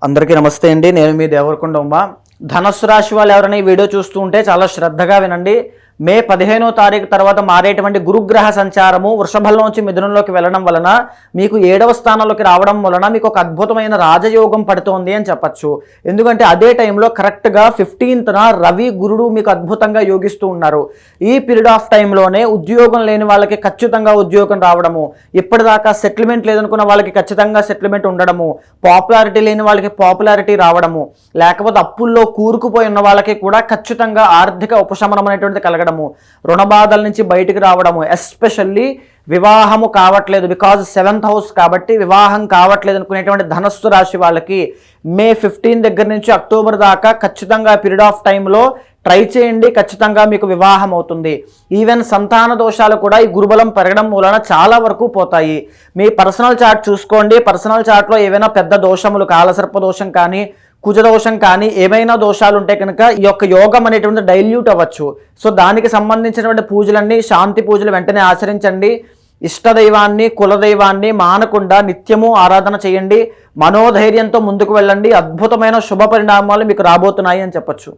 అందరికీ నమస్తే అండి. నేను మీ దేవరకొండ ఉమా. ధనస్సు రాశి వాళ్ళు ఎవరైనా ఈ వీడియో చూస్తూ ఉంటే చాలా శ్రద్ధగా వినండి. మే 15వ తారీఖు తర్వాత మారేటువంటి గురుగ్రహ సంచారము వృషభంలోంచి మిథునంలోకి వెళ్ళడం వలన మీకు 7వ స్థానంలోకి రావడం వలన మీకు ఒక అద్భుతమైన రాజయోగం పడుతోంది అని చెప్పచ్చు. ఎందుకంటే అదే టైంలో కరెక్ట్గా 15న రవి గురుడు మీకు అద్భుతంగా యోగిస్తూ ఉన్నారు. ఈ పీరియడ్ ఆఫ్ టైంలోనే ఉద్యోగం లేని వాళ్ళకి ఖచ్చితంగా ఉద్యోగం రావడము, ఇప్పటిదాకా సెటిల్మెంట్ లేదనుకున్న వాళ్ళకి ఖచ్చితంగా సెటిల్మెంట్ ఉండడము, పాపులారిటీ లేని వాళ్ళకి పాపులారిటీ రావడము, లేకపోతే అప్పుల్లో కూరుకుపోయి ఉన్న వాళ్ళకి కూడా ఖచ్చితంగా ఆర్థిక ఉపశమనం అనేటువంటిది కలగడం, రుణ బాధల నుంచి బయటికి రావడము, ఎస్పెషల్లీ వివాహము కావట్లేదు బికాజ్ 7th హౌస్ కాబట్టి వివాహం కావట్లేదు అనుకునేటువంటి ధనస్సు రాశి వాళ్ళకి మే 15 దగ్గర నుంచి అక్టోబర్ దాకా ఖచ్చితంగా పీరియడ్ ఆఫ్ టైంలో ట్రై చేయండి. ఖచ్చితంగా మీకు వివాహం అవుతుంది. ఈవెన్ సంతాన దోషాలు కూడా ఈ గురుబలం పెరగడం మూలన చాలా వరకు పోతాయి. మీ పర్సనల్ చార్ట్ చూసుకోండి. పర్సనల్ చార్ట్లో ఏవైనా పెద్ద దోషములు, కాలసర్ప దోషం కానీ కుజదోషం కానీ ఏమైనా దోషాలు ఉంటే కనుక ఈ యొక్క యోగం అనేటువంటి డైల్యూట్ అవ్వచ్చు. సో దానికి సంబంధించినటువంటి పూజలన్నీ, శాంతి పూజలు వెంటనే ఆచరించండి. ఇష్టదైవాన్ని, కులదైవాన్ని మానకుండా నిత్యము ఆరాధన చేయండి. మనోధైర్యంతో ముందుకు వెళ్ళండి. అద్భుతమైన శుభ పరిణామాలు మీకు రాబోతున్నాయి అని చెప్పచ్చు.